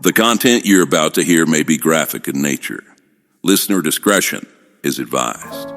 The content you're about to hear may be graphic in nature. Listener discretion is advised.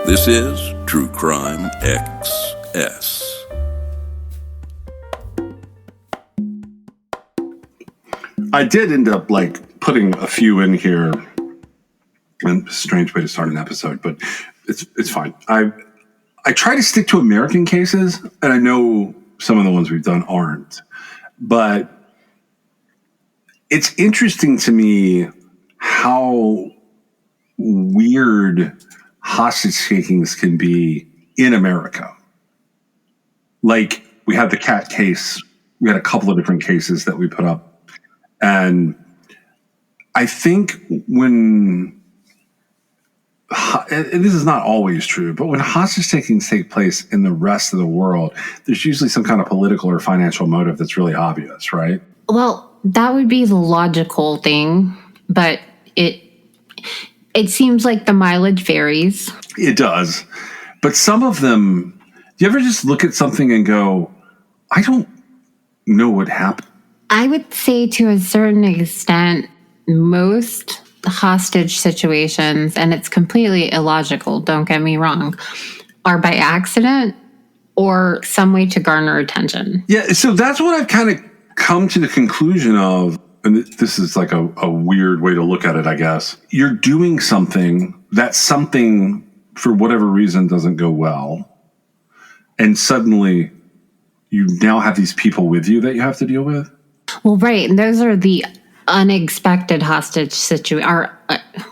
This is True Crime XS. I did end up putting a few in here. And a strange way to start an episode, but it's fine. I try to stick to American cases, and I know some of the ones we've done aren't. But it's interesting to me how weird hostage takings can be in America. Like, we had the cat case. We had a couple of different cases that we put up. And I think when, and this is not always true, but when hostage takings take place in the rest of the world, there's usually some kind of political or financial motive that's really obvious, right? Well, that would be the logical thing, but it seems like the mileage varies. It does. But some of them, do you ever just look at something and go, I don't know what happened? I would say to a certain extent, most hostage situations, and it's completely illogical, don't get me wrong, are by accident or some way to garner attention. Yeah, so that's what I've kind of come to the conclusion of. And this is like a weird way to look at it, I guess. You're doing something, that something, for whatever reason, doesn't go well. And suddenly, you now have these people with you that you have to deal with. Well, right. And those are the unexpected hostage situations,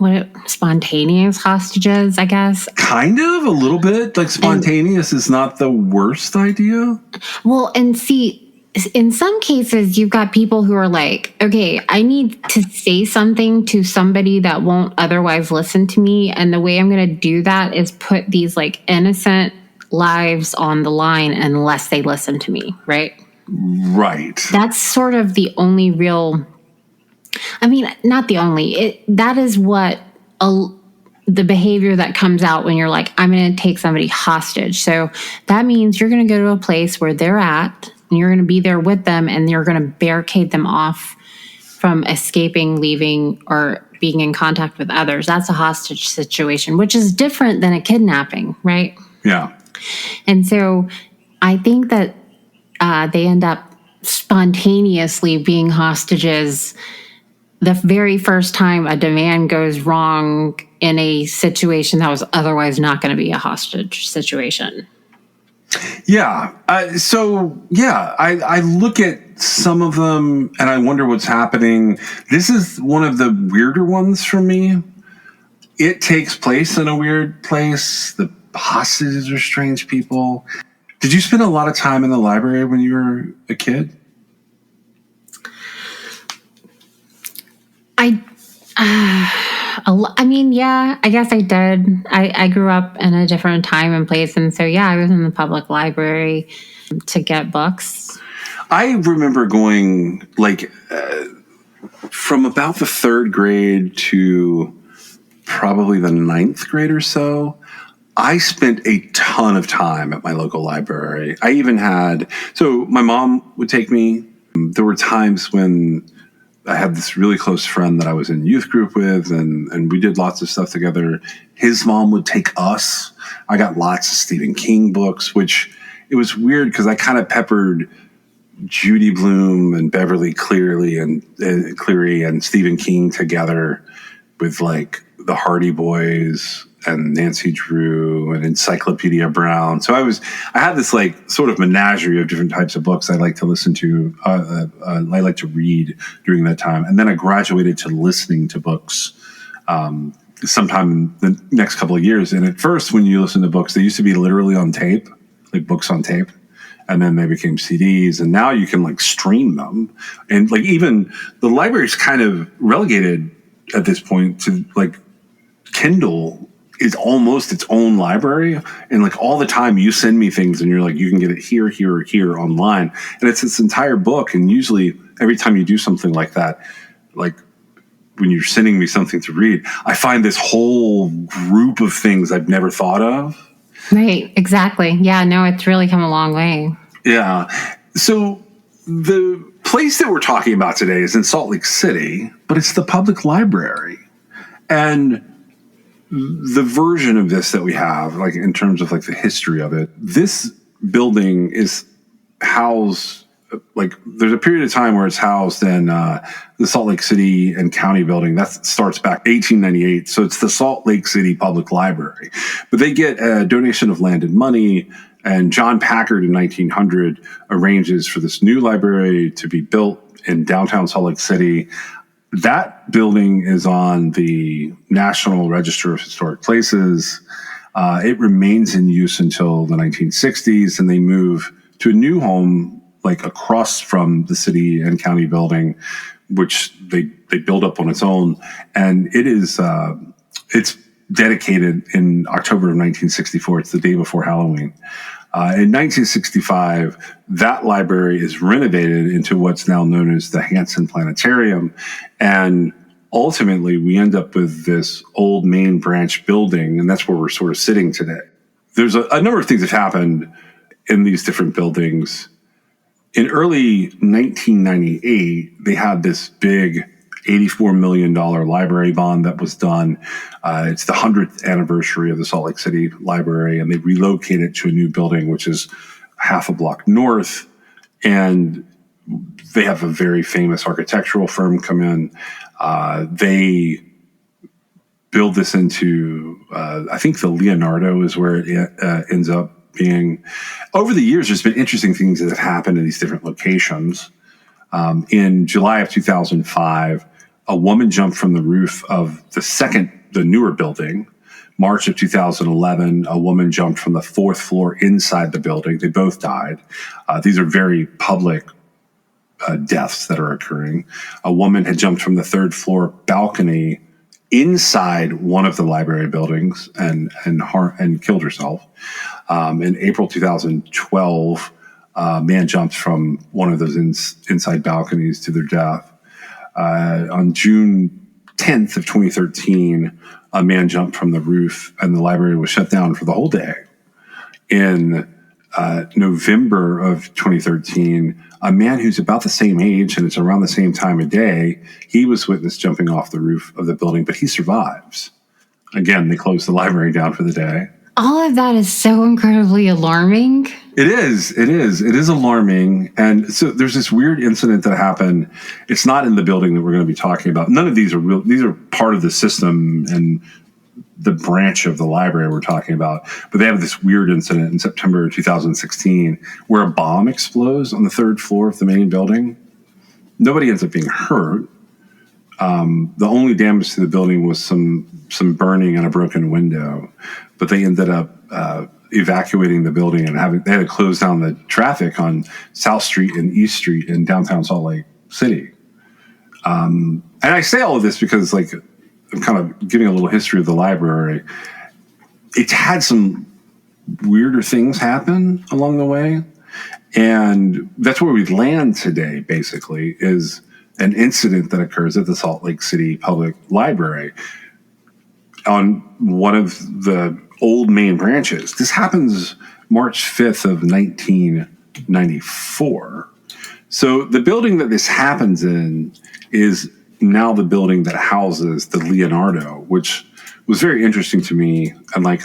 or spontaneous hostages, I guess. Kind of, a little bit. Like, spontaneous is not the worst idea. Well, and see, in some cases, you've got people who are like, okay, I need to say something to somebody that won't otherwise listen to me. And the way I'm going to do that is put these innocent lives on the line unless they listen to me, right? Right. That's sort of the only real, I mean, not the only, that is what the behavior that comes out when you're like, I'm going to take somebody hostage. So that means you're going to go to a place where they're at, and you're going to be there with them, and you're going to barricade them off from escaping, leaving, or being in contact with others. That's a hostage situation, which is different than a kidnapping, right? Yeah. And so I think that they end up spontaneously being hostages the very first time a demand goes wrong in a situation that was otherwise not going to be a hostage situation. Yeah. I look at some of them and I wonder what's happening. This is one of the weirder ones for me. It takes place in a weird place. The hostages are strange people. Did you spend a lot of time in the library when you were a kid? Yeah, I guess I did. I grew up in a different time and place. And so, yeah, I was in the public library to get books. I remember going from about the third grade to probably the ninth grade or so. I spent a ton of time at my local library. I even so my mom would take me. There were times when I had this really close friend that I was in youth group with, and we did lots of stuff together. His mom would take us. I got lots of Stephen King books, which it was weird because I kind of peppered Judy Blume and Beverly Cleary and Stephen King together with the Hardy Boys and Nancy Drew and Encyclopedia Brown. So I had this like sort of menagerie of different types of books I like to listen to. I like to read during that time. And then I graduated to listening to books sometime in the next couple of years. And at first, when you listen to books, they used to be literally on tape, like books on tape. And then they became CDs, and now you can like stream them. And like even the library's kind of relegated at this point to like Kindle is almost its own library. And like all the time you send me things and you're like, you can get it here, here, or here online. And it's this entire book. And usually every time you do something like that, like when you're sending me something to read, I find this whole group of things I've never thought of. Right, exactly. Yeah, no, it's really come a long way. Yeah. So the place that we're talking about today is in Salt Lake City, but it's the public library. And the version of this that we have, like in terms of like the history of it, this building is housed, like there's a period of time where it's housed in the Salt Lake City and County building. That starts back 1898. So it's the Salt Lake City Public Library. But they get a donation of land and money, and John Packard in 1900 arranges for this new library to be built in downtown Salt Lake City. That building is on the National Register of Historic Places. It remains in use until the 1960s, and they move to a new home like across from the city and county building, which they build up on its own. And it is, it's dedicated in October of 1964. It's the day before Halloween. In 1965, that library is renovated into what's now known as the Hansen Planetarium. And ultimately, we end up with this old main branch building, and that's where we're sort of sitting today. There's a number of things that happened in these different buildings. In early 1998, they had this big $84 million library bond that was done. It's the 100th anniversary of the Salt Lake City Library, and they relocated to a new building, which is half a block north. And they have a very famous architectural firm come in. They build this into, I think the Leonardo is where it ends up being. Over the years, there's been interesting things that have happened in these different locations. In July of 2005, a woman jumped from the roof of the newer building. March of 2011, a woman jumped from the 4th floor inside the building. They both died. These are very public deaths that are occurring. A woman had jumped from the 3rd floor balcony inside one of the library buildings and killed herself. In April 2012, a man jumped from one of those inside balconies to their death. On June 10th of 2013, a man jumped from the roof and the library was shut down for the whole day. In November of 2013, a man who's about the same age and it's around the same time of day, he was witnessed jumping off the roof of the building, but he survives. Again, they closed the library down for the day. All of that is so incredibly alarming. It is alarming. And so there's this weird incident that happened. It's not in the building that we're going to be talking about. None of these are real. These are part of the system and the branch of the library we're talking about. But they have this weird incident in September 2016 where a bomb explodes on the 3rd floor of the main building. Nobody ends up being hurt. The only damage to the building was some burning and a broken window. But they ended up evacuating the building and they had to close down the traffic on South Street and East Street in downtown Salt Lake City. And I say all of this because, like, I'm kind of giving a little history of the library. It's had some weirder things happen along the way. And that's where we land today, basically, is an incident that occurs at the Salt Lake City Public Library on one of the old main branches. This happens March 5th of 1994. So the building that this happens in is now the building that houses the Leonardo, which was very interesting to me. And like,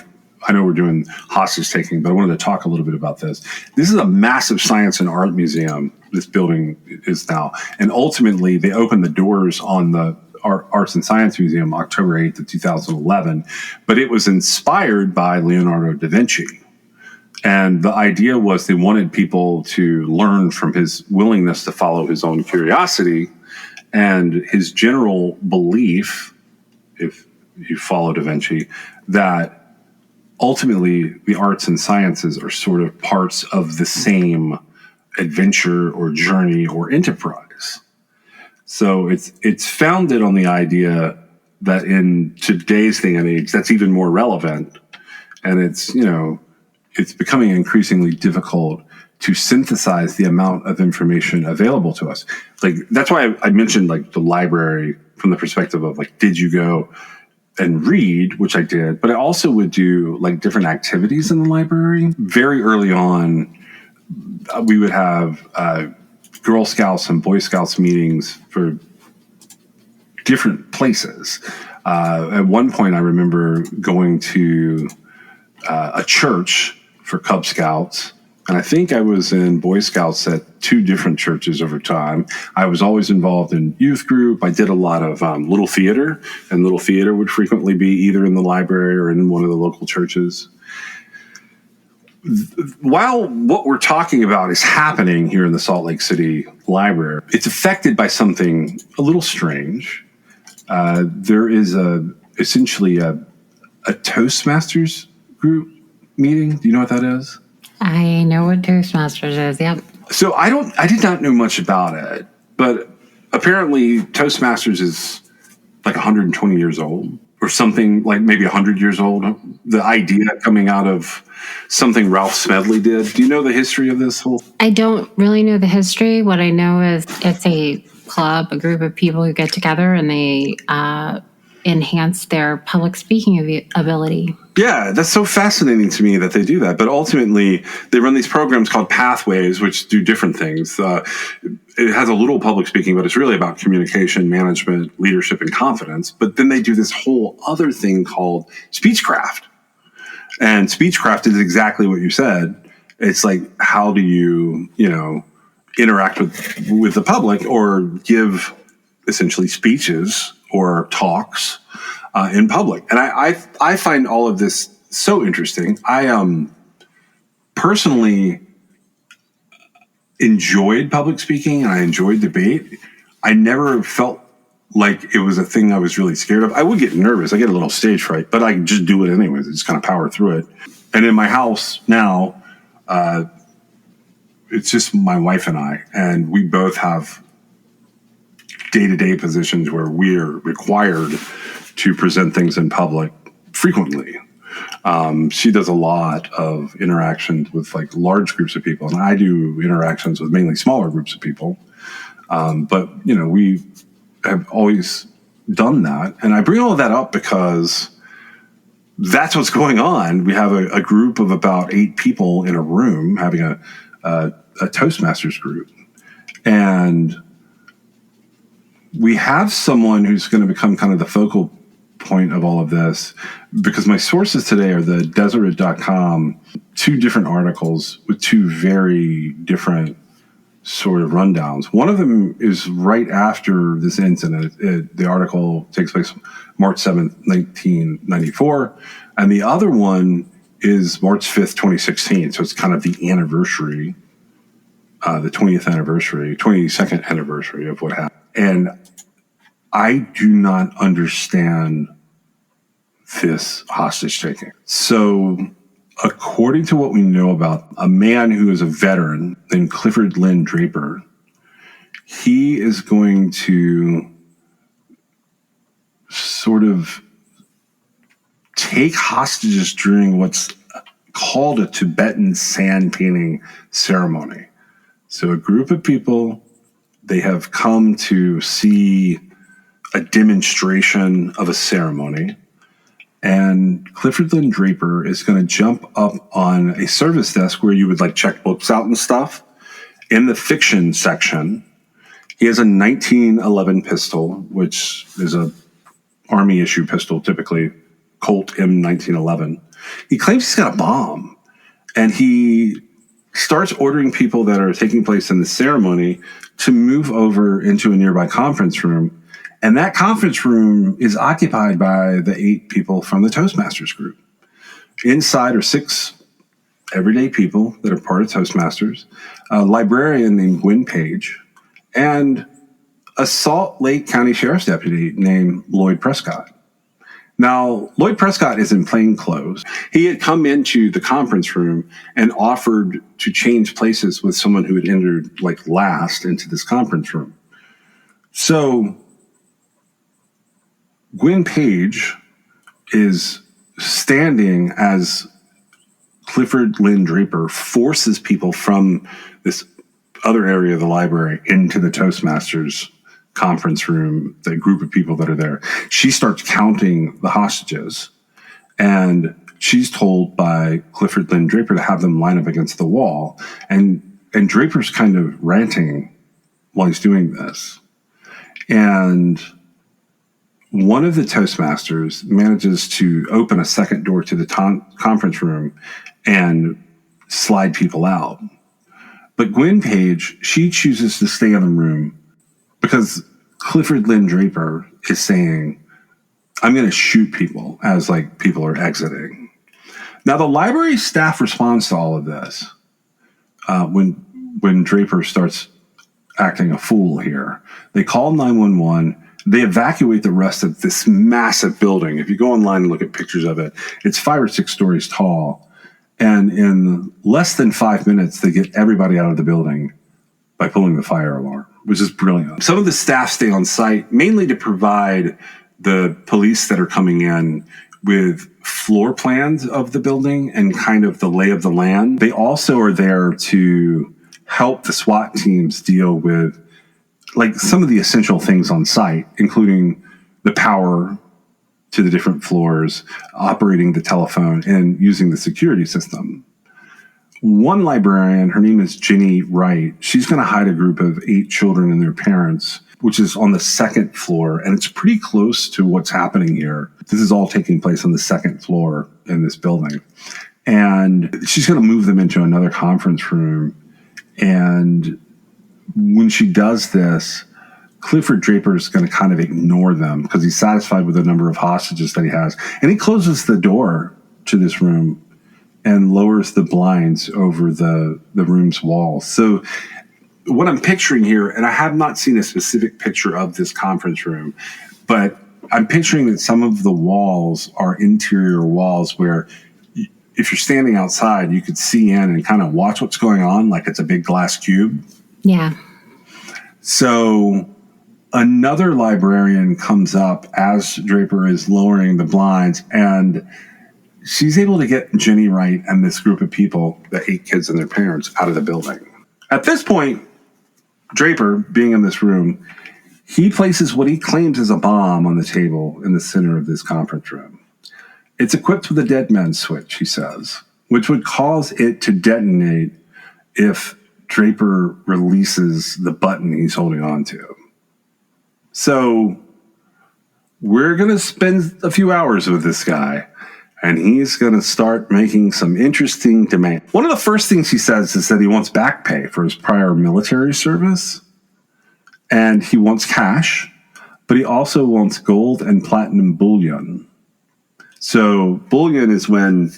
I know we're doing hostage taking, but I wanted to talk a little bit about this. This is a massive science and art museum, this building is now. And ultimately, they opened the doors on the Arts and Science Museum, October 8th of 2011. But it was inspired by Leonardo da Vinci. And the idea was they wanted people to learn from his willingness to follow his own curiosity and his general belief, if you follow Da Vinci, that ultimately the arts and sciences are sort of parts of the same adventure or journey or enterprise. So it's founded on the idea that in today's day and age, that's even more relevant. And it's becoming increasingly difficult to synthesize the amount of information available to us. Like, that's why I mentioned like the library from the perspective of like, did you go and read, which I did, but I also would do like different activities in the library. Very early on, we would have Girl Scouts and Boy Scouts meetings for different places. At one point, I remember going to a church for Cub Scouts, and I think I was in Boy Scouts at 2 different churches over time. I was always involved in youth group. I did a lot of little theater, and little theater would frequently be either in the library or in one of the local churches. While what we're talking about is happening here in the Salt Lake City Library, it's affected by something a little strange. There is essentially a Toastmasters group meeting. Do you know what that is? I know what Toastmasters is. Yep. So I did not know much about it, but apparently Toastmasters is like 120 years old or something, like maybe 100 years old. The idea coming out of something Ralph Smedley did. Do you know the history of this whole? I don't really know the history. What I know is it's a club, a group of people who get together and they enhance their public speaking ability. Yeah, that's so fascinating to me that they do that. But ultimately, they run these programs called Pathways, which do different things. It has a little public speaking, but it's really about communication, management, leadership, and confidence. But then they do this whole other thing called Speechcraft. And Speechcraft is exactly what you said. It's like, how do you, interact with the public or give essentially speeches or talks in public. And I find all of this so interesting. I personally enjoyed public speaking and I enjoyed debate. I never felt like it was a thing I was really scared of. I would get nervous. I get a little stage fright, but I just do it anyways. I just kind of power through it. And in my house now, it's just my wife and I, and we both have day-to-day positions where we're required to present things in public frequently. She does a lot of interactions with like large groups of people, and I do interactions with mainly smaller groups of people. But we have always done that. And I bring all of that up because that's what's going on. We have a group of about 8 people in a room having a Toastmasters group. And we have someone who's going to become kind of the focal point of all of this, because my sources today are the Deseret.com, 2 different articles with 2 very different sort of rundowns. One of them is right after this incident. The article takes place March 7th, 1994. And the other one is March 5th, 2016. So it's kind of the anniversary, the 22nd anniversary of what happened. And I do not understand this hostage taking. So according to what we know about a man who is a veteran named Clifford Lynn Draper, he is going to sort of take hostages during what's called a Tibetan sand painting ceremony. So a group of people, they have come to see a demonstration of a ceremony. And Clifford Lynn Draper is going to jump up on a service desk where you would like check books out and stuff. In the fiction section, he has a 1911 pistol, which is a Army issue pistol, typically Colt M1911. He claims he's got a bomb, and he starts ordering people that are taking place in the ceremony to move over into a nearby conference room And that conference room is occupied by the 8 people from the Toastmasters group. Inside are 6 everyday people that are part of Toastmasters, a librarian named Gwen Page, and a Salt Lake County Sheriff's Deputy named Lloyd Prescott. Now, Lloyd Prescott is in plain clothes. He had come into the conference room and offered to change places with someone who had entered last into this conference room. So Gwen Page is standing as Clifford Lynn Draper forces people from this other area of the library into the Toastmasters conference room, the group of people that are there. She starts counting the hostages, and she's told by Clifford Lynn Draper to have them line up against the wall. And Draper's kind of ranting while he's doing this. And one of the Toastmasters manages to open a second door to the conference room and slide people out. But Gwen Page, she chooses to stay in the room because Clifford Lynn Draper is saying, I'm going to shoot people as people are exiting. Now, the library staff responds to all of this when Draper starts acting a fool here. They call 911. They evacuate the rest of this massive building. If you go online and look at pictures of it, it's 5 or 6 stories tall. And in less than 5 minutes, they get everybody out of the building by pulling the fire alarm, which is brilliant. Some of the staff stay on site, mainly to provide the police that are coming in with floor plans of the building and kind of the lay of the land. They also are there to help the SWAT teams deal with some of the essential things on site, including the power to the different floors, operating the telephone, and using the security system. One librarian, her name is Jenny Wright, she's going to hide a group of 8 children and their parents, which is on the 2nd floor, and it's pretty close to what's happening here. This is all taking place on the 2nd floor in this building. And she's going to move them into another conference room. And when she does this, Clifford Draper is going to kind of ignore them because he's satisfied with the number of hostages that he has. And he closes the door to this room and lowers the blinds over the room's walls. So what I'm picturing here, and I have not seen a specific picture of this conference room, but I'm picturing that some of the walls are interior walls where if you're standing outside, you could see in and kind of watch what's going on like it's a big glass cube. Yeah. So another librarian comes up as Draper is lowering the blinds, and she's able to get Jenny Wright and this group of people, the 8 kids and their parents, out of the building. At this point, Draper, being in this room, he places what he claims is a bomb on the table in the center of this conference room. It's equipped with a dead man switch, he says, which would cause it to detonate if Draper releases the button he's holding on to. So we're going to spend a few hours with this guy, and he's going to start making some interesting demands. One of the first things he says is that he wants back pay for his prior military service, and he wants cash, but he also wants gold and platinum bullion. So bullion is when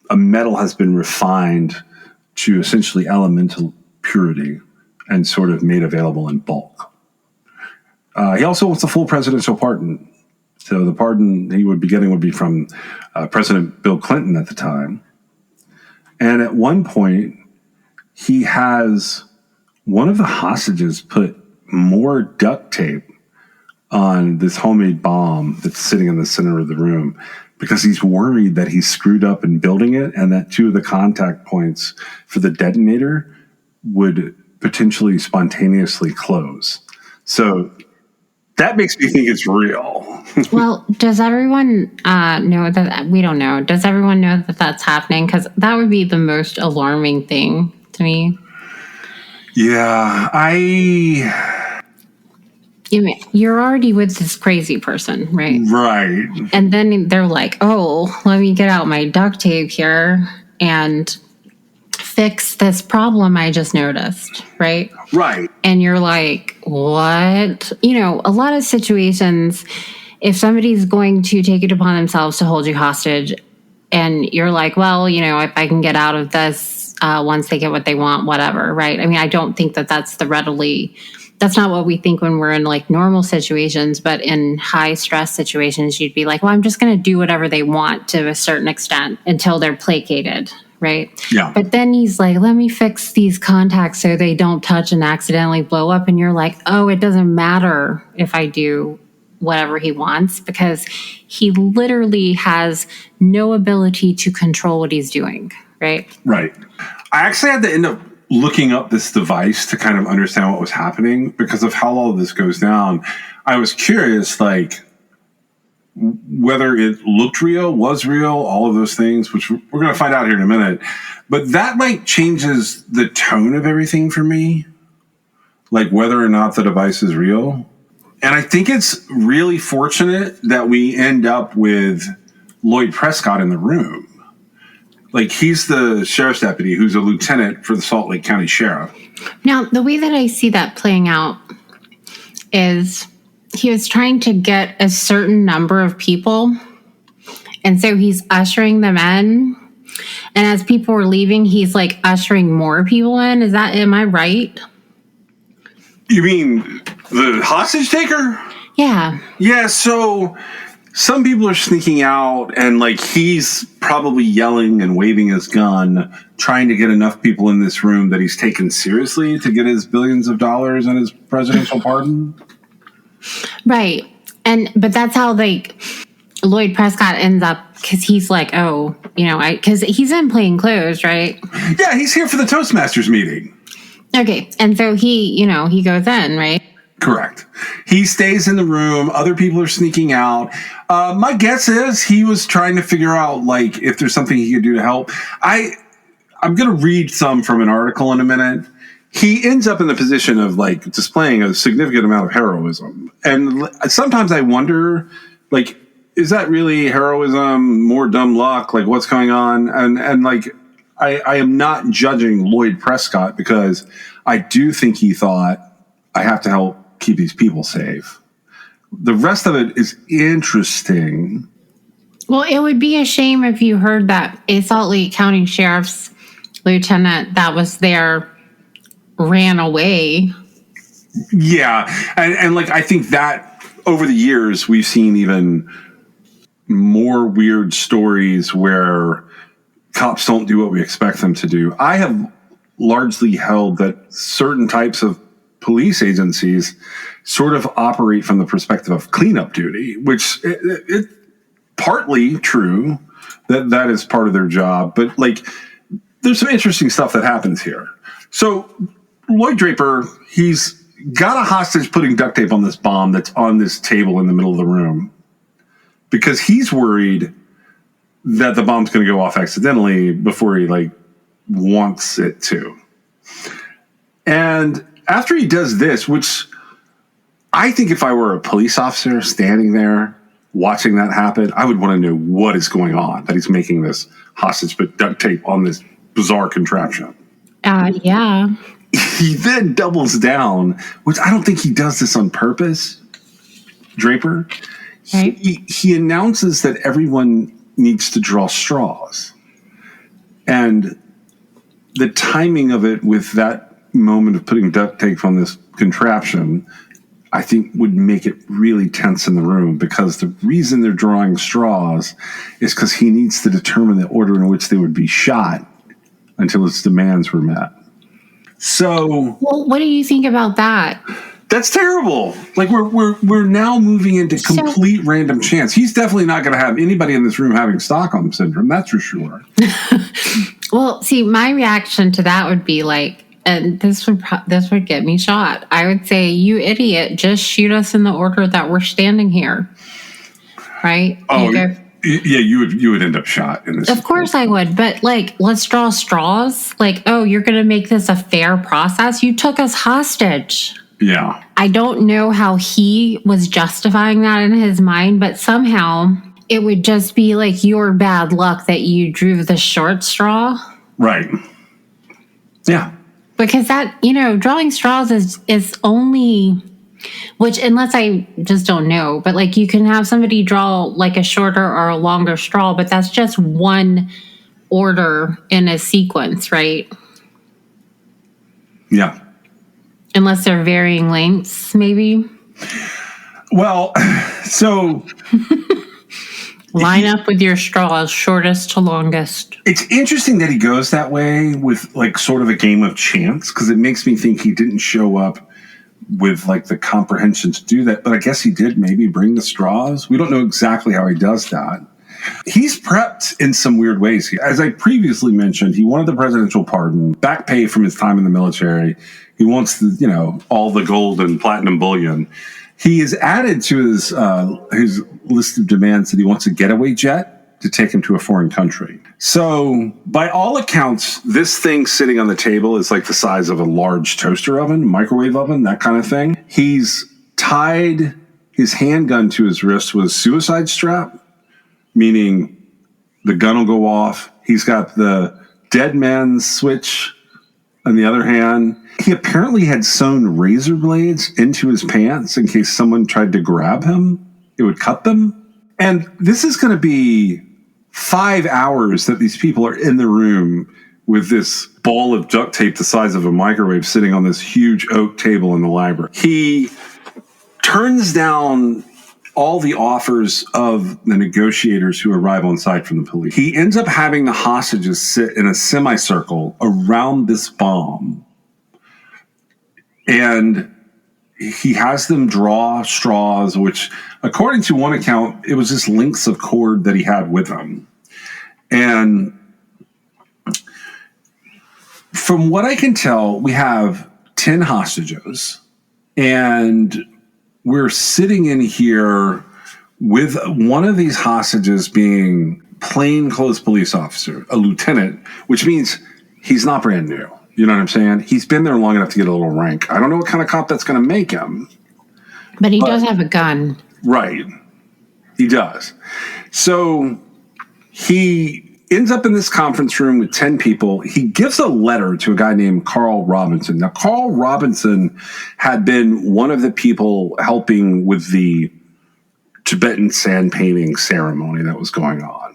a metal has been refined to essentially elemental purity and sort of made available in bulk. He also wants a full presidential pardon. So the pardon he would be getting would be from President Bill Clinton at the time. And at one point, he has one of the hostages put more duct tape on this homemade bomb that's sitting in the center of the room because he's worried that he screwed up in building it and that 2 of the contact points for the detonator would potentially spontaneously close. So that makes me think it's real. Well, does everyone know that? We don't know. Does everyone know that that's happening? Because that would be the most alarming thing to me. Yeah, You're already with this crazy person, right? Right. And then they're like, oh, let me get out my duct tape here and fix this problem I just noticed, right? Right. And you're like, what? You know, a lot of situations, if somebody's going to take it upon themselves to hold you hostage, and you're like, well, you know, if I can get out of this once they get what they want, whatever, right? I mean, I don't think that that's not what we think when we're in like normal situations, but in high stress situations, you'd be like, well, I'm just going to do whatever they want to a certain extent until they're placated. Right. Yeah. But then he's like, let me fix these contacts so they don't touch and accidentally blow up. And you're like, oh, it doesn't matter if I do whatever he wants, because he literally has no ability to control what he's doing. Right. Right. I actually had to end up looking up this device to kind of understand what was happening because of how all of this goes down. I was curious, like, whether it looked real, was real, all of those things, which we're going to find out here in a minute. But that like changes the tone of everything for me, like whether or not the device is real. And I think it's really fortunate that we end up with Lloyd Prescott in the room. Like, he's the sheriff's deputy who's a lieutenant for the Salt Lake County Sheriff. Now, the way that I see that playing out is he was trying to get a certain number of people. And so he's ushering them in. And as people were leaving, he's like ushering more people in. Am I right? You mean the hostage taker? Yeah. Yeah, so some people are sneaking out and like he's probably yelling and waving his gun, trying to get enough people in this room that he's taken seriously to get his billions of dollars and his presidential pardon. Right. But that's how like Lloyd Prescott ends up, because he's like, oh, you know, because he's in plain clothes, right? Yeah, he's here for the Toastmasters meeting. Okay. And so he goes in, right? Correct. He stays in the room. Other people are sneaking out. My guess is he was trying to figure out like if there's something he could do to help. I'm going to read some from an article in a minute. He ends up in the position of like displaying a significant amount of heroism. And sometimes I wonder, like, is that really heroism, more dumb luck? Like, what's going on? And like, I am not judging Lloyd Prescott because I do think he thought, I have to help keep these people safe. The rest of it is interesting. Well, it would be a shame if you heard that a Salt Lake County Sheriff's lieutenant that was there ran away. Yeah. And like, I think that over the years, we've seen even more weird stories where cops don't do what we expect them to do. I have largely held that certain types of police agencies sort of operate from the perspective of cleanup duty, which it partly true that is part of their job. But like, there's some interesting stuff that happens here. So Lloyd Draper, he's got a hostage putting duct tape on this bomb that's on this table in the middle of the room because he's worried that the bomb's going to go off accidentally before he like wants it to. And after he does this, which I think if I were a police officer standing there watching that happen, I would want to know what is going on, that he's making this hostage put duct tape on this bizarre contraption. Yeah. He then doubles down, which I don't think he does this on purpose, Draper. Right. He announces that everyone needs to draw straws. And the timing of it with that moment of putting duct tape on this contraption, I think would make it really tense in the room because the reason they're drawing straws is because he needs to determine the order in which they would be shot until his demands were met. So, well, what do you think about that? That's terrible. Like we're now moving into complete random chance. He's definitely not going to have anybody in this room having Stockholm syndrome. That's for sure. Well, see, my reaction to that would be like, and this would get me shot. I would say, you idiot, just shoot us in the order that we're standing here. Right? Oh, yeah, you would end up shot in this. Of course I would, but like, let's draw straws. Like, oh, you're going to make this a fair process? You took us hostage. Yeah. I don't know how he was justifying that in his mind, but somehow it would just be like your bad luck that you drew the short straw. Right. Yeah. Because that, drawing straws is only, which unless I just don't know, but like you can have somebody draw like a shorter or a longer straw, but that's just one order in a sequence, right? Yeah. Unless they're varying lengths, maybe. Well, so line up with your straws, shortest to longest. it's interesting that he goes that way with like sort of a game of chance, because it makes me think he didn't show up with like the comprehension to do that. But I guess he did maybe bring the straws. We don't know exactly how he does that. He's prepped in some weird ways. As I previously mentioned, he wanted the presidential pardon, back pay from his time in the military. He wants the, all the gold and platinum bullion. He has added to his list of demands that he wants a getaway jet to take him to a foreign country. So by all accounts, this thing sitting on the table is like the size of a large toaster oven, microwave oven, that kind of thing. He's tied his handgun to his wrist with a suicide strap, meaning the gun will go off. He's got the dead man's switch on the other hand. He apparently had sewn razor blades into his pants in case someone tried to grab him. It would cut them. And this is going to be 5 hours that these people are in the room with this ball of duct tape the size of a microwave sitting on this huge oak table in the library. He turns down all the offers of the negotiators who arrive on site from the police. He ends up having the hostages sit in a semicircle around this bomb. And he has them draw straws, which, according to one account, it was just links of cord that he had with him. And from what I can tell, we have 10 hostages. And we're sitting in here with one of these hostages being plainclothes police officer, a lieutenant, which means he's not brand new. You know what I'm saying? He's been there long enough to get a little rank. I don't know what kind of cop that's going to make him. But he does have a gun. Right. He does. So he ends up in this conference room with 10 people. He gives a letter to a guy named Carl Robinson. Now, Carl Robinson had been one of the people helping with the Tibetan sand painting ceremony that was going on.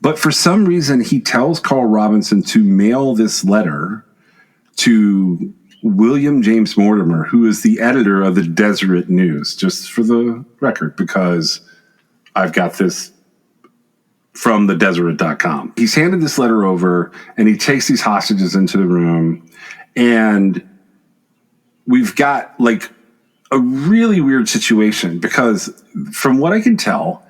But for some reason, he tells Carl Robinson to mail this letter to William James Mortimer, who is the editor of the Deseret News, just for the record, because I've got this from the Deseret.com. He's handed this letter over, and he takes these hostages into the room, and we've got like a really weird situation, because from what I can tell,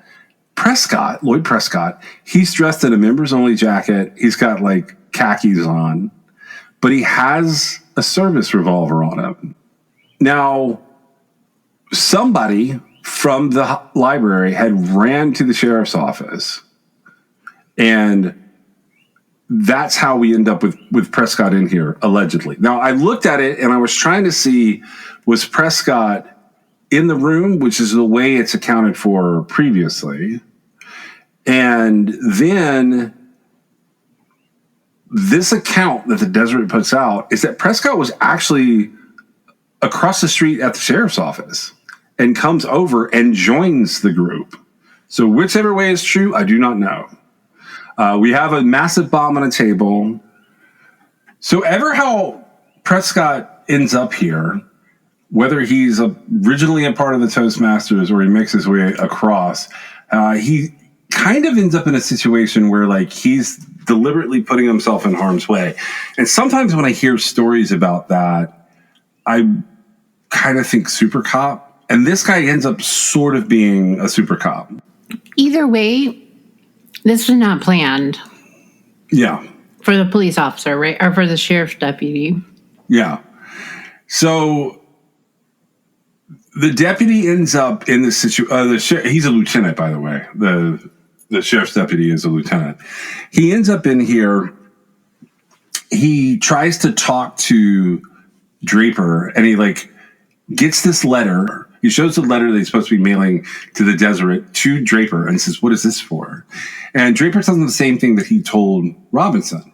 Lloyd Prescott, he's dressed in a members-only jacket. He's got like khakis on, but he has a service revolver on him. Now, somebody from the library had ran to the sheriff's office, and that's how we end up with Prescott in here, allegedly. Now, I looked at it, and I was trying to see, was Prescott in the room, which is the way it's accounted for previously. And then this account that the Deseret puts out is that Prescott was actually across the street at the sheriff's office and comes over and joins the group. So whichever way is true, I do not know. We have a massive bomb on a table. So ever how Prescott ends up here, whether he's originally a part of the Toastmasters or he makes his way across, he kind of ends up in a situation where like he's deliberately putting himself in harm's way. And sometimes when I hear stories about that, I kind of think super cop. And this guy ends up sort of being a super cop. Either way, this was not planned. Yeah. For the police officer, right? Or for the sheriff's deputy. Yeah. So the deputy ends up in the situation. He's a lieutenant, by the way. The sheriff's deputy is a lieutenant. He ends up in here. He tries to talk to Draper, and he like gets this letter. He shows the letter that he's supposed to be mailing to the Deseret to Draper, and says, "What is this for?" And Draper tells him the same thing that he told Robinson.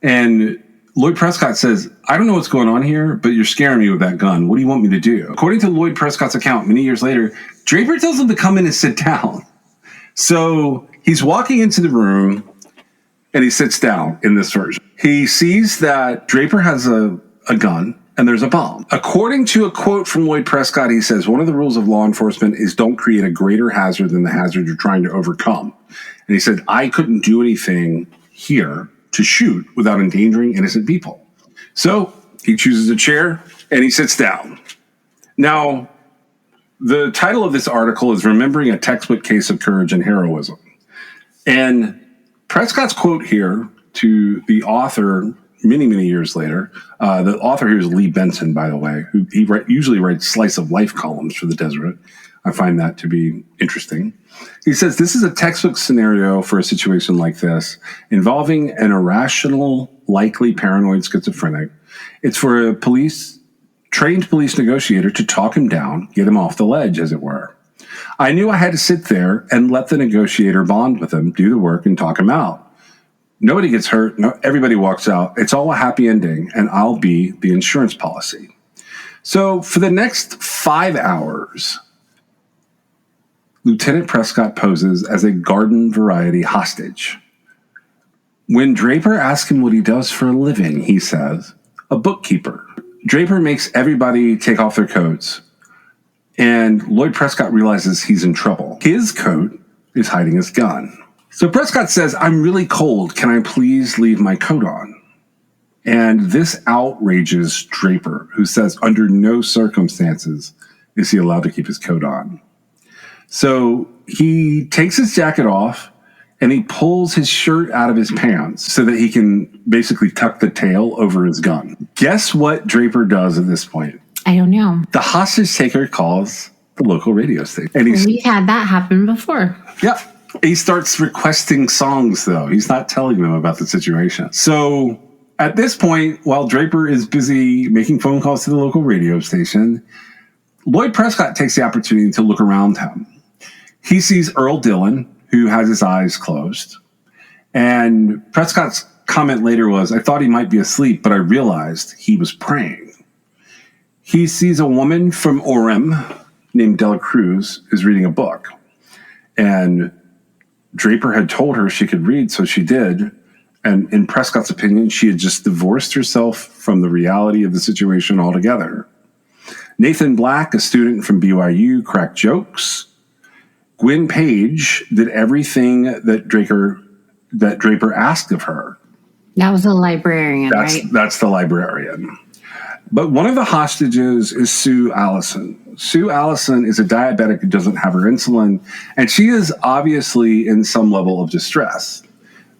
And Lloyd Prescott says, I don't know what's going on here, but you're scaring me with that gun. What do you want me to do? According to Lloyd Prescott's account, many years later, Draper tells him to come in and sit down. So he's walking into the room and he sits down in this version. He sees that Draper has a gun and there's a bomb. According to a quote from Lloyd Prescott, he says, one of the rules of law enforcement is don't create a greater hazard than the hazard you're trying to overcome. And he said, I couldn't do anything here to shoot without endangering innocent people. So he chooses a chair and he sits down. Now, the title of this article is Remembering a Textbook Case of Courage and Heroism. And Prescott's quote here to the author many, many years later, the author here is Lee Benson, by the way, who usually writes slice of life columns for the Deseret. I find that to be interesting. He says, this is a textbook scenario for a situation like this involving an irrational, likely paranoid schizophrenic. It's for a trained police negotiator to talk him down, get him off the ledge, as it were. I knew I had to sit there and let the negotiator bond with him, do the work, and talk him out. Nobody gets hurt. No, everybody walks out. It's all a happy ending, and I'll be the insurance policy. So for the next 5 hours, Lieutenant Prescott poses as a garden variety hostage. When Draper asks him what he does for a living, he says, a bookkeeper. Draper makes everybody take off their coats, and Lloyd Prescott realizes he's in trouble. His coat is hiding his gun. So Prescott says, I'm really cold. Can I please leave my coat on? And this outrages Draper, who says under no circumstances is he allowed to keep his coat on. So he takes his jacket off and he pulls his shirt out of his pants so that he can basically tuck the tail over his gun. Guess what Draper does at this point? I don't know. The hostage taker calls the local radio station. And We've had that happen before. Yeah. He starts requesting songs, though. He's not telling them about the situation. So at this point, while Draper is busy making phone calls to the local radio station, Lloyd Prescott takes the opportunity to look around him. He sees Earl Dillon, who has his eyes closed. And Prescott's comment later was, I thought he might be asleep, but I realized he was praying. He sees a woman from Orem named Dela Cruz is reading a book. And Draper had told her she could read, so she did. And in Prescott's opinion, she had just divorced herself from the reality of the situation altogether. Nathan Black, a student from BYU, cracked jokes. Gwen Page did everything that Draper asked of her. That was a librarian, right? That's the librarian. But one of the hostages is Sue Allison. Sue Allison is a diabetic who doesn't have her insulin, and she is obviously in some level of distress.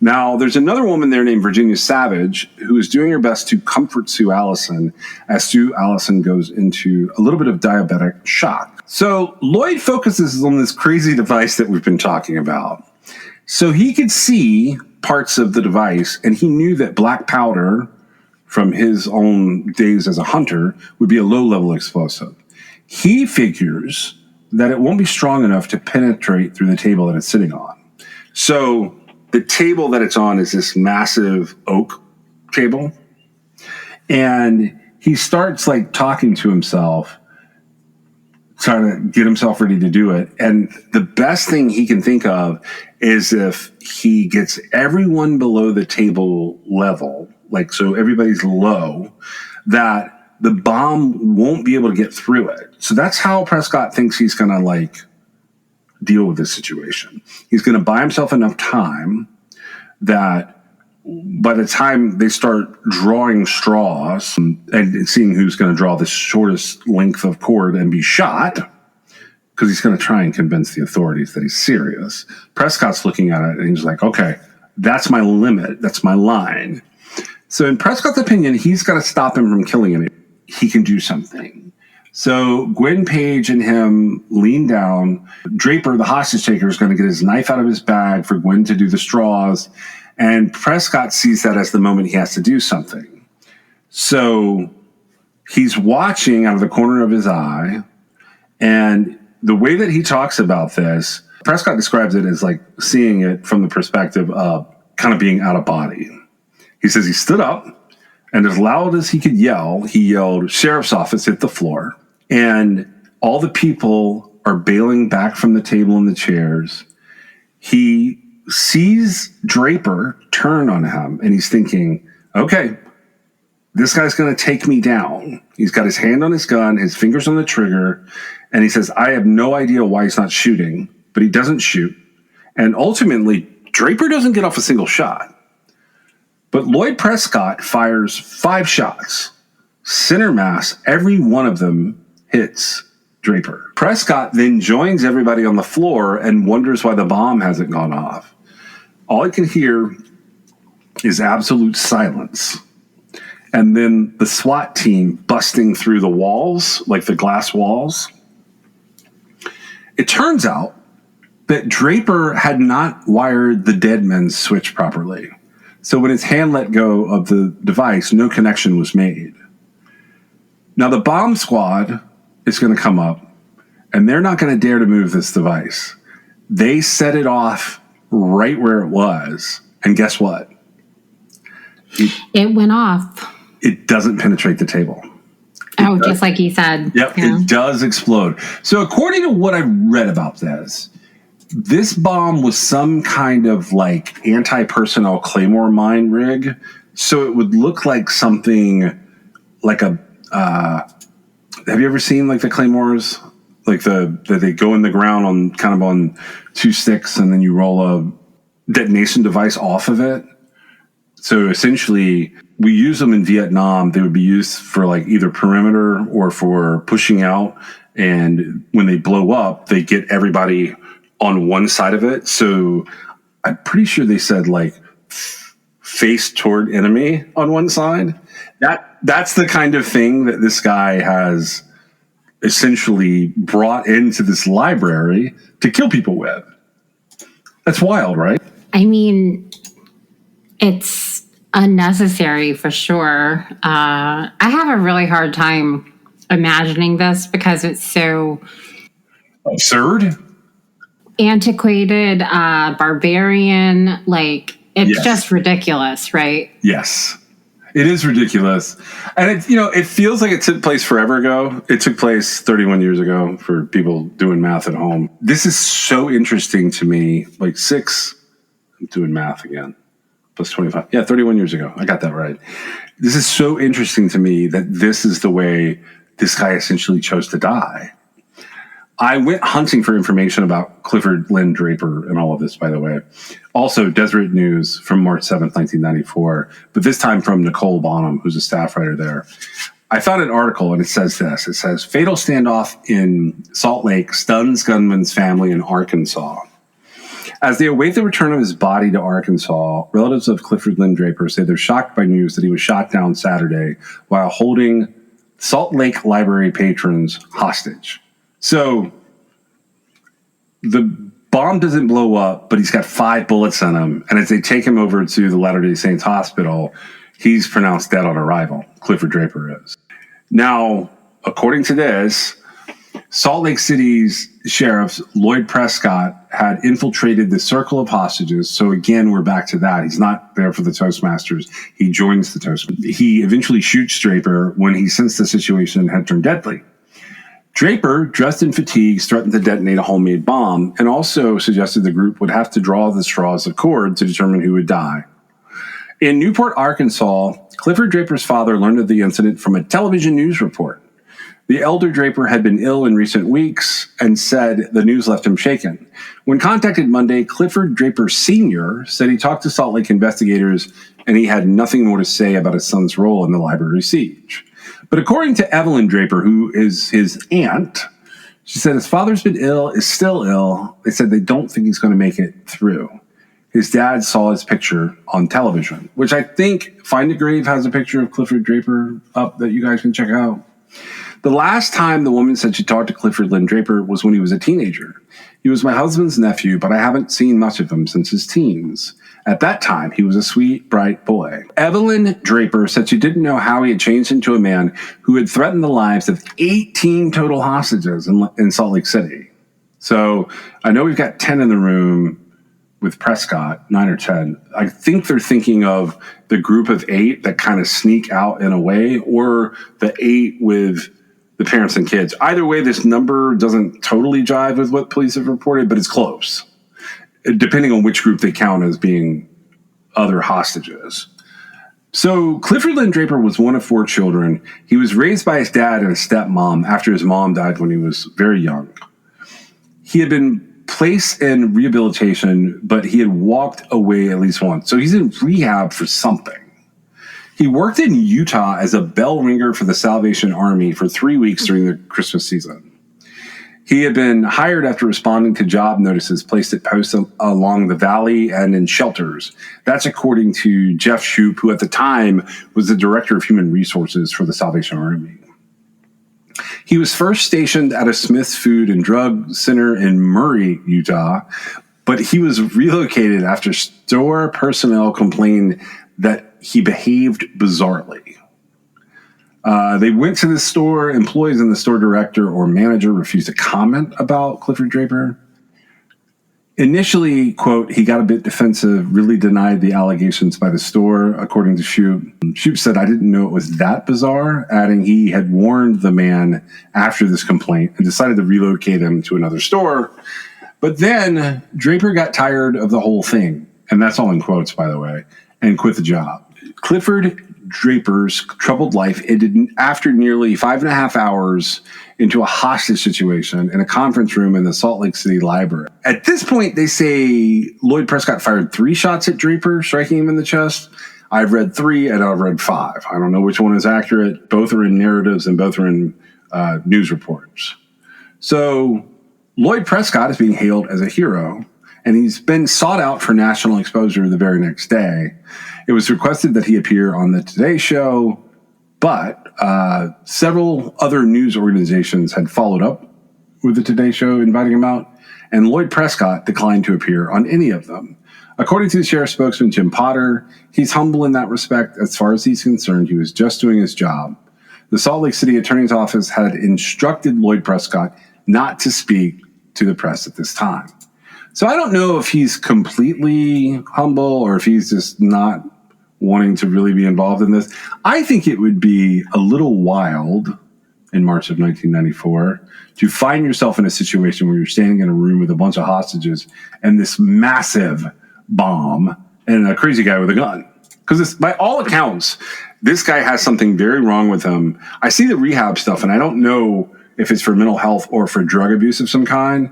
Now, there's another woman there named Virginia Savage who is doing her best to comfort Sue Allison as Sue Allison goes into a little bit of diabetic shock. So Lloyd focuses on this crazy device that we've been talking about. So he could see parts of the device, and he knew that black powder from his own days as a hunter would be a low-level explosive. He figures that it won't be strong enough to penetrate through the table that it's sitting on. So the table that it's on is this massive oak table. And he starts talking to himself, trying to get himself ready to do it. And the best thing he can think of is if he gets everyone below the table level, so everybody's low, that the bomb won't be able to get through it. So that's how Prescott thinks he's going to deal with this situation. He's going to buy himself enough time that by the time they start drawing straws and seeing who's going to draw the shortest length of cord and be shot, because he's going to try and convince the authorities that he's serious, Prescott's looking at it and he's like, okay, that's my limit. That's my line. So in Prescott's opinion, he's got to stop him from killing him. He can do something. So Gwen Page and him lean down. Draper, the hostage taker, is going to get his knife out of his bag for Gwen to do the straws. And Prescott sees that as the moment he has to do something. So he's watching out of the corner of his eye. And the way that he talks about this, Prescott describes it as seeing it from the perspective of kind of being out of body. He says he stood up And as loud as he could yell, he yelled, "Sheriff's office, hit the floor." And all the people are bailing back from the table and the chairs. He sees Draper turn on him, and he's thinking, okay, this guy's going to take me down. He's got his hand on his gun, his fingers on the trigger, and he says, I have no idea why he's not shooting, but he doesn't shoot. And ultimately, Draper doesn't get off a single shot. But Lloyd Prescott fires 5 shots. Center mass, every one of them hits Draper. Prescott then joins everybody on the floor and wonders why the bomb hasn't gone off. All he can hear is absolute silence. And then the SWAT team busting through the walls, like the glass walls. It turns out that Draper had not wired the dead man's switch properly. So when his hand let go of the device, no connection was made. Now the bomb squad is going to come up, and they're not going to dare to move this device. They set it off right where it was, and guess what? It went off. It doesn't penetrate the table. Oh, just like he said. Yep, yeah. It does explode. So according to what I read about this bomb was some kind of like anti-personnel Claymore mine rig. So it would look like something like a... have you ever seen like the Claymores? Like that they go in the ground on 2 sticks, and then you roll a detonation device off of it. So essentially, we use them in Vietnam. They would be used for like either perimeter or for pushing out. And when they blow up, they get everybody on one side of it. So I'm pretty sure they said like face toward enemy on one side. That's the kind of thing that this guy has essentially brought into this library to kill people with. That's wild, right? I mean, it's unnecessary for sure. I have a really hard time imagining this because it's so absurd, antiquated, barbarian. Like, it's just ridiculous, right? Yes. It is ridiculous. And it feels like it took place forever ago. It took place 31 years ago for people doing math at home. This is so interesting to me. Like I'm doing math again. Plus 25. Yeah, 31 years ago. I got that right. This is so interesting to me that this is the way this guy essentially chose to die. I went hunting for information about Clifford Lynn Draper and all of this, by the way. Also, Deseret News from March 7th, 1994, but this time from Nicole Bonham, who's a staff writer there. I found an article, and it says this. It says, fatal standoff in Salt Lake stuns gunman's family in Arkansas. As they await the return of his body to Arkansas, relatives of Clifford Lynn Draper say they're shocked by news that he was shot down Saturday while holding Salt Lake Library patrons hostage. So the bomb doesn't blow up, but he's got 5 bullets in him. And as they take him over to the Latter-day Saints hospital, he's pronounced dead on arrival. Clifford Draper is. Now, according to this, Salt Lake City's sheriff, Lloyd Prescott, had infiltrated the circle of hostages. So again, we're back to that. He's not there for the Toastmasters. He joins the Toastmasters. He eventually shoots Draper when he sensed the situation had turned deadly. Draper, dressed in fatigues, threatened to detonate a homemade bomb and also suggested the group would have to draw the straws of cord to determine who would die. In Newport, Arkansas, Clifford Draper's father learned of the incident from a television news report. The elder Draper had been ill in recent weeks and said the news left him shaken. When contacted Monday, Clifford Draper Sr. said he talked to Salt Lake investigators and he had nothing more to say about his son's role in the library siege. But according to Evelyn Draper, who is his aunt, she said his father's been ill, is still ill. They said they don't think he's going to make it through. His dad saw his picture on television, which I think Find a Grave has a picture of Clifford Draper up that you guys can check out. The last time the woman said she talked to Clifford Lynn Draper was when he was a teenager. He was my husband's nephew, but I haven't seen much of him since his teens. At that time, he was a sweet, bright boy. Evelyn Draper said she didn't know how he had changed into a man who had threatened the lives of 18 total hostages in Salt Lake City. So I know we've got 10 in the room. with Prescott, 9 or 10. I think they're thinking of the group of 8 that kind of sneak out in a way, or the 8 with the parents and kids. Either way, this number doesn't totally jive with what police have reported, but it's close, depending on which group they count as being other hostages. So Clifford Lynn Draper was one of 4 children. He was raised by his dad and his stepmom after his mom died when he was very young. He had been placed in rehabilitation, but he had walked away at least once. So he's in rehab for something. He worked in Utah as a bell ringer for the Salvation Army for 3 weeks during the Christmas season. He had been hired after responding to job notices placed at posts along the valley and in shelters. That's according to Jeff Shoup, who at the time was the director of human resources for the Salvation Army. He was first stationed at a Smith's Food and Drug Center in Murray, Utah, but he was relocated after store personnel complained that he behaved bizarrely. They went to the store. Employees and the store director or manager refused to comment about Clifford Draper. Initially, quote, he got a bit defensive, really denied the allegations by the store, according to Shoup. Shoup said, I didn't know it was that bizarre, adding he had warned the man after this complaint and decided to relocate him to another store. But then Draper got tired of the whole thing, and that's all in quotes, by the way, and quit the job. Clifford Draper's troubled life ended after nearly 5.5 hours into a hostage situation in a conference room in the Salt Lake City Library. At this point, they say Lloyd Prescott fired 3 shots at Draper, striking him in the chest. I've read 3 and I've read 5. I don't know which one is accurate. Both are in narratives and both are in news reports. So Lloyd Prescott is being hailed as a hero, and he's been sought out for national exposure the very next day. It was requested that he appear on the Today Show, but several other news organizations had followed up with the Today Show inviting him out, and Lloyd Prescott declined to appear on any of them. According to the sheriff's spokesman, Jim Potter, he's humble in that respect. As far as he's concerned, he was just doing his job. The Salt Lake City Attorney's Office had instructed Lloyd Prescott not to speak to the press at this time. So I don't know if he's completely humble or if he's just not wanting to really be involved in this. I think it would be a little wild in March of 1994 to find yourself in a situation where you're standing in a room with a bunch of hostages and this massive bomb and a crazy guy with a gun. Because by all accounts, this guy has something very wrong with him. I see the rehab stuff, and I don't know if it's for mental health or for drug abuse of some kind.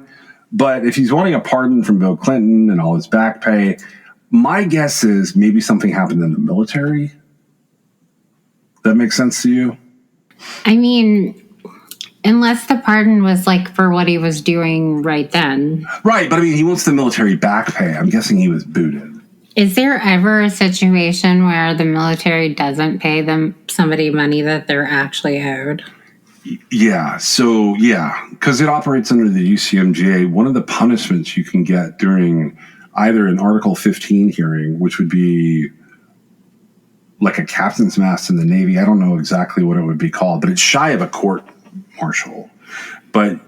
But if he's wanting a pardon from Bill Clinton and all his back pay, my guess is maybe something happened in the military. That makes sense to you? I mean, unless the pardon was like for what he was doing right then. Right, but I mean, he wants the military back pay. I'm guessing he was booted. Is there ever a situation where the military doesn't pay them somebody money that they're actually owed? Yeah, because it operates under the UCMJ. One of the punishments you can get during either an Article 15 hearing, which would be like a captain's mast in the Navy. I don't know exactly what it would be called, but it's shy of a court martial. But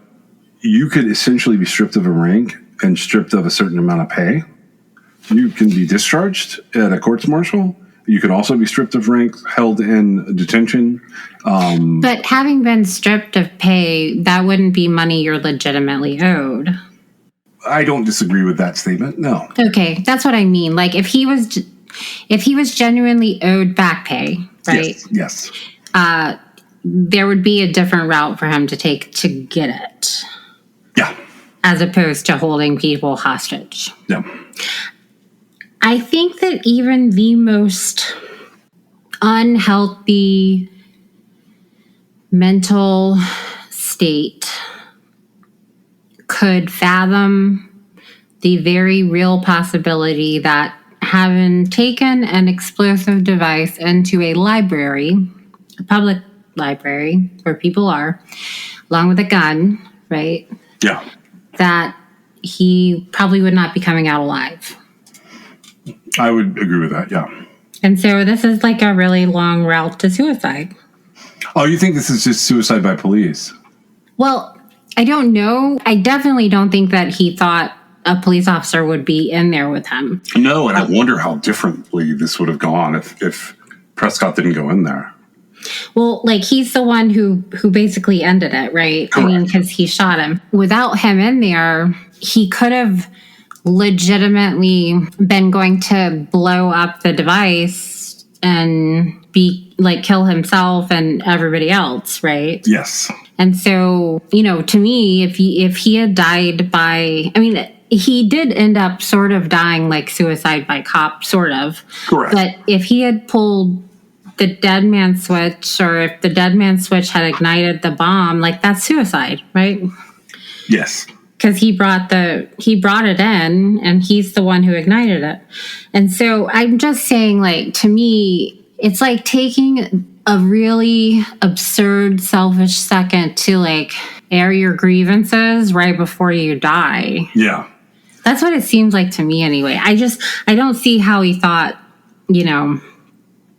you could essentially be stripped of a rank and stripped of a certain amount of pay. You can be discharged at a courts martial. You can also be stripped of rank, held in detention. But having been stripped of pay, that wouldn't be money you're legitimately owed. I don't disagree with that statement. No. Okay, that's what I mean. Like if he was genuinely owed back pay, right? Yes. There would be a different route for him to take to get it. Yeah. As opposed to holding people hostage. Yeah. I think that even the most unhealthy mental state could fathom the very real possibility that having taken an explosive device into a library, a public library where people are, along with a gun, right? Yeah. That he probably would not be coming out alive. I would agree with that, yeah. And so this is like a really long route to suicide. Oh, you think this is just suicide by police? Well, I don't know. I definitely don't think that he thought a police officer would be in there with him. No, and I wonder how differently this would have gone if Prescott didn't go in there. Well, like, he's the one who basically ended it, right? Correct. I mean, because he shot him. Without him in there, he could have legitimately been going to blow up the device and be like kill himself and everybody else, right? Yes. And so, you know, to me, if he had died by, I mean, he did end up sort of dying like suicide by cop, sort of. Correct. But if he had pulled the dead man switch, or if the dead man switch had ignited the bomb, like, that's suicide, right? Yes. Because he brought it in, and he's the one who ignited it. And so I'm just saying, like, to me, it's like taking a really absurd, selfish second to, like, air your grievances right before you die. Yeah. That's what it seems like to me anyway. I don't see how he thought, you know,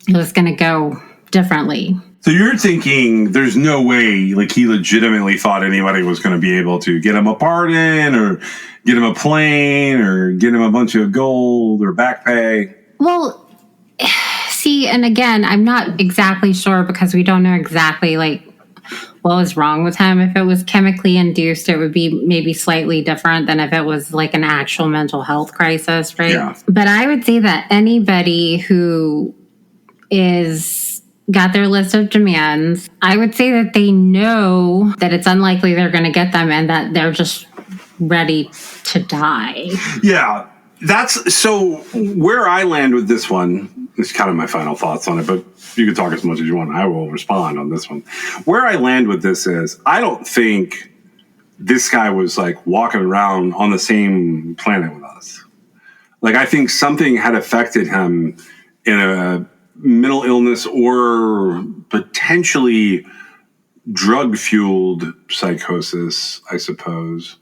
it was going to go differently. So you're thinking there's no way, like, he legitimately thought anybody was going to be able to get him a pardon or get him a plane or get him a bunch of gold or back pay? Well, see, and again, I'm not exactly sure because we don't know exactly, like, what was wrong with him. If it was chemically induced, it would be maybe slightly different than if it was like an actual mental health crisis, right? Yeah. But I would say that anybody who got their list of demands, I would say that they know that it's unlikely they're going to get them and that they're just ready to die. Yeah. That's so where I land with this one is kind of my final thoughts on it, but you can talk as much as you want. I will respond on this one. Where I land with this is I don't think this guy was like walking around on the same planet with us. Like, I think something had affected him in a mental illness or potentially drug-fueled psychosis, I suppose,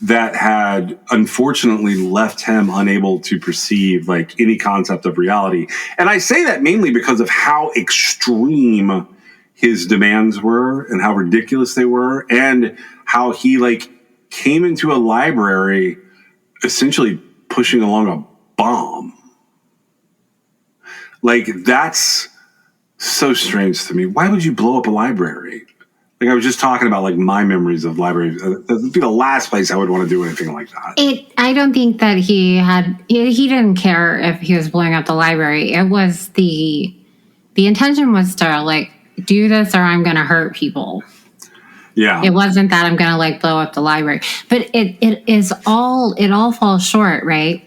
that had unfortunately left him unable to perceive like any concept of reality. And I say that mainly because of how extreme his demands were and how ridiculous they were, and how he like came into a library essentially pushing along a bomb. Like, that's so strange to me. Why would you blow up a library? Like, I was just talking about, like, my memories of libraries. That would be the last place I would want to do anything like that. I don't think that he didn't care if he was blowing up the library. It was the intention was to, like, do this or I'm going to hurt people. Yeah. It wasn't that I'm going to, like, blow up the library. But it all falls short, right?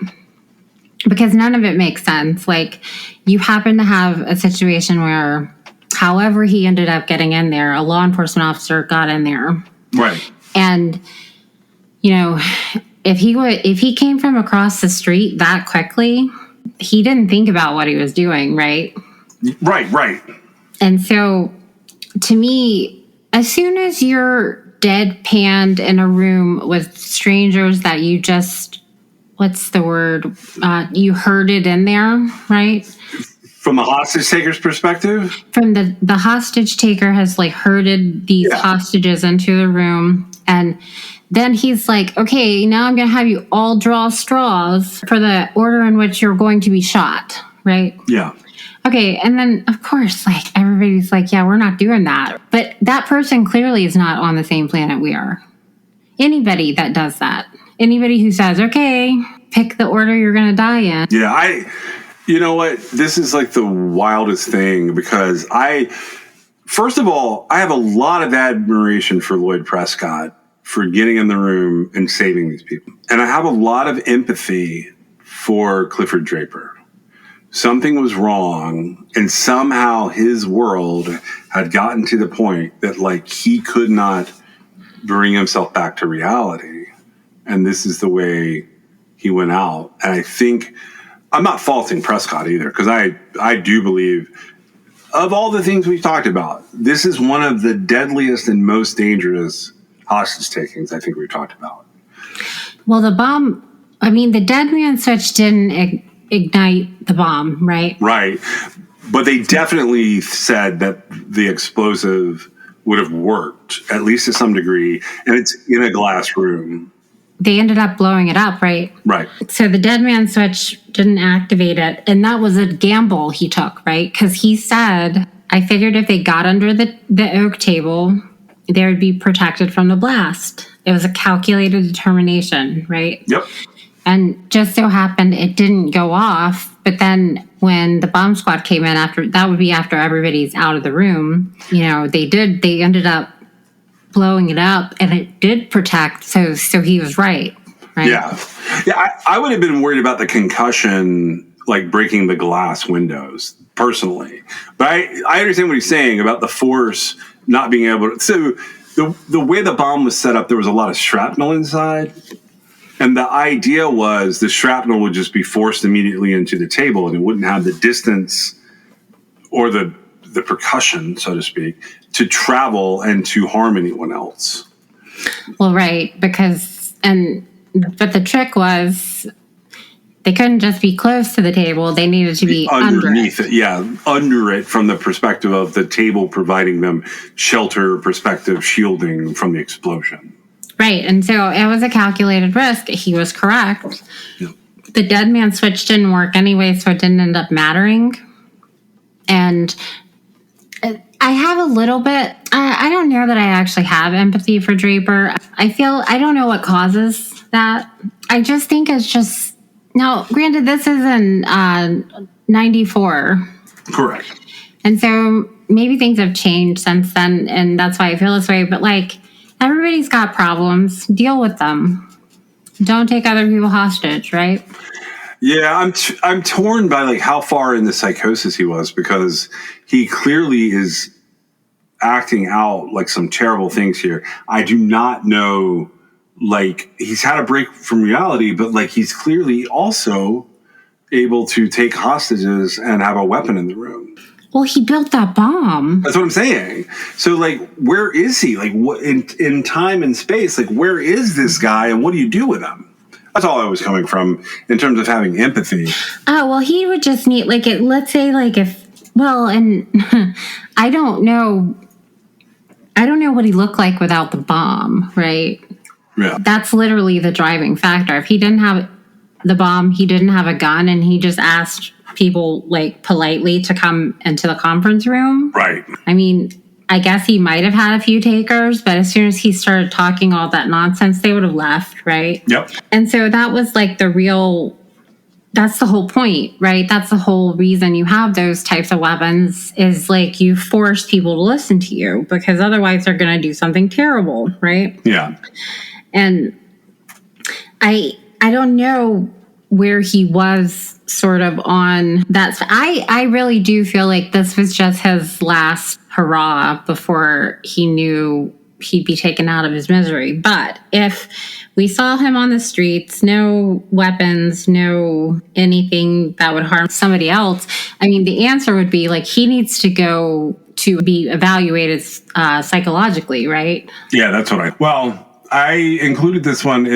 Because none of it makes sense. Like, you happen to have a situation where, however he ended up getting in there, a law enforcement officer got in there. Right. And, you know, if he came from across the street that quickly, he didn't think about what he was doing, right? Right. And so, to me, as soon as you're deadpanned in a room with strangers that you just, what's the word? You herded in there, right? From a hostage taker's perspective? From the hostage taker has like herded these hostages into the room, and then he's like, okay, now I'm going to have you all draw straws for the order in which you're going to be shot, right? Yeah. Okay, and then, of course, like, everybody's like, yeah, we're not doing that. But that person clearly is not on the same planet we are. Anybody that does that, anybody who says, okay, pick the order you're going to die in. Yeah, you know what? This is like the wildest thing because first of all, I have a lot of admiration for Lloyd Prescott for getting in the room and saving these people. And I have a lot of empathy for Clifford Draper. Something was wrong, and somehow his world had gotten to the point that, like, he could not bring himself back to reality. And this is the way he went out. And I think, I'm not faulting Prescott either, because I do believe, of all the things we've talked about, this is one of the deadliest and most dangerous hostage takings I think we've talked about. Well, the dead man switch didn't ignite the bomb, right? Right. But they definitely said that the explosive would have worked, at least to some degree, and it's in a glass room. they ended up blowing it up, right? Right. So the dead man switch didn't activate it. And that was a gamble he took, right? Because he said, I figured if they got under the oak table, they would be protected from the blast. It was a calculated determination, right? Yep. And just so happened it didn't go off. But then when the bomb squad came in, that would be after everybody's out of the room, they ended up blowing it up, and it did protect. So he was right. Yeah. I would have been worried about the concussion, like breaking the glass windows personally, but I understand what he's saying about the force not being able to. So the way the bomb was set up, there was a lot of shrapnel inside, and the idea was the shrapnel would just be forced immediately into the table, and it wouldn't have the distance or the percussion, so to speak, to travel and to harm anyone else. Well, right, but the trick was they couldn't just be close to the table. They needed to be underneath under it. Yeah, under it, from the perspective of the table providing them shelter, perspective, shielding from the explosion. Right, and so it was a calculated risk. He was correct. Yep. The dead man switch didn't work anyway, so it didn't end up mattering. And I have a little bit, I don't know that I actually have empathy for Draper. I don't know what causes that. I just think it's just, now, granted, this is in 94. Correct. And so maybe things have changed since then, and that's why I feel this way. But everybody's got problems. Deal with them. Don't take other people hostage, right? Yeah, I'm torn by how far in the psychosis he was, because he clearly is acting out some terrible things here. I do not know, he's had a break from reality, but he's clearly also able to take hostages and have a weapon in the room. Well, he built that bomb. That's what I'm saying. So where is he? What in time and space? Where is this guy, and what do you do with him? That's all I was coming from in terms of having empathy. Oh, well, he would just need, let's say, and I don't know what he looked like without the bomb, right? Yeah. That's literally the driving factor. If he didn't have the bomb, he didn't have a gun, and he just asked people, politely to come into the conference room. Right. I mean, I guess he might have had a few takers, but as soon as he started talking all that nonsense, they would have left, right? Yep. And so that was that's the whole point, right? That's the whole reason you have those types of weapons, is you force people to listen to you, because otherwise they're going to do something terrible, right? Yeah. And I don't know where he was sort of on that. I really do feel like this was just his last hurrah before he knew he'd be taken out of his misery. But if we saw him on the streets, no weapons, no anything that would harm somebody else, I mean, the answer would be he needs to go to be evaluated psychologically, right? Yeah, that's what I included this one.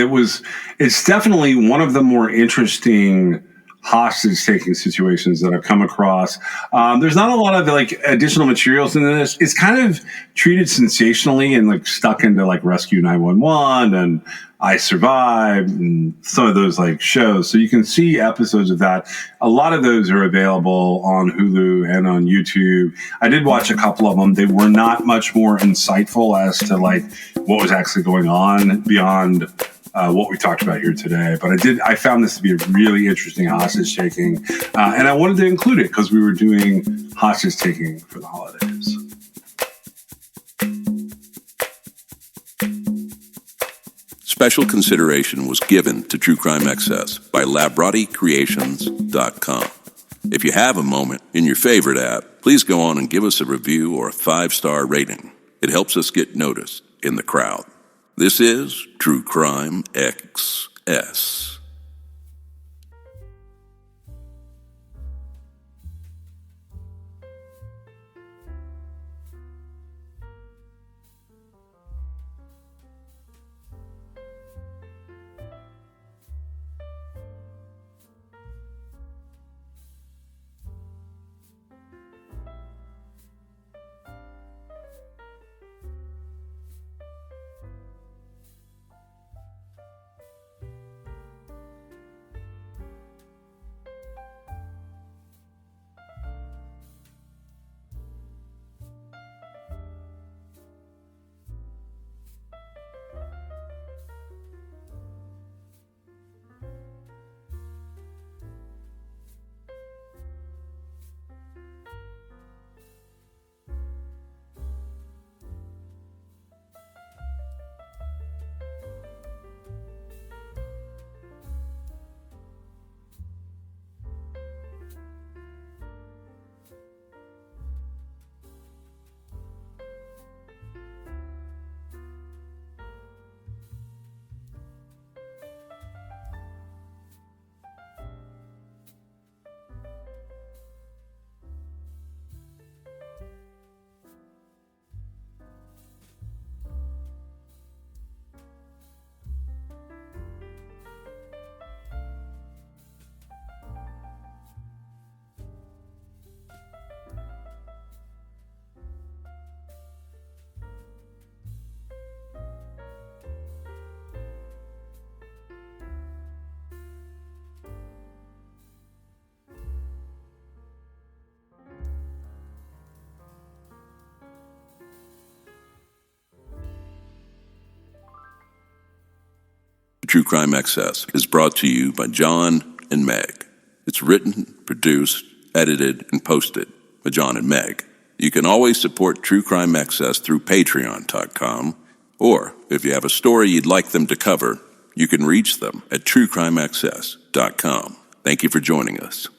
It's definitely one of the more interesting hostage-taking situations that I've come across. There's not a lot of additional materials in this. It's kind of treated sensationally and stuck into Rescue 911 and I Survived and some of those shows. So you can see episodes of that. A lot of those are available on Hulu and on YouTube. I did watch a couple of them. They were not much more insightful as to what was actually going on beyond what we talked about here today. But I found this to be a really interesting hostage taking, and I wanted to include it because we were doing hostage taking for the holidays. Special consideration was given to True Crime Excess by LabrottieCreations.com. If you have a moment in your favorite app, please go on and give us a review or a 5-star rating. It helps us get noticed in the crowd. This is True Crime XS. True Crime Excess is brought to you by John and Meg. It's written, produced, edited, and posted by John and Meg. You can always support True Crime Excess through patreon.com, or if you have a story you'd like them to cover, you can reach them at truecrimeaccess.com. Thank you for joining us.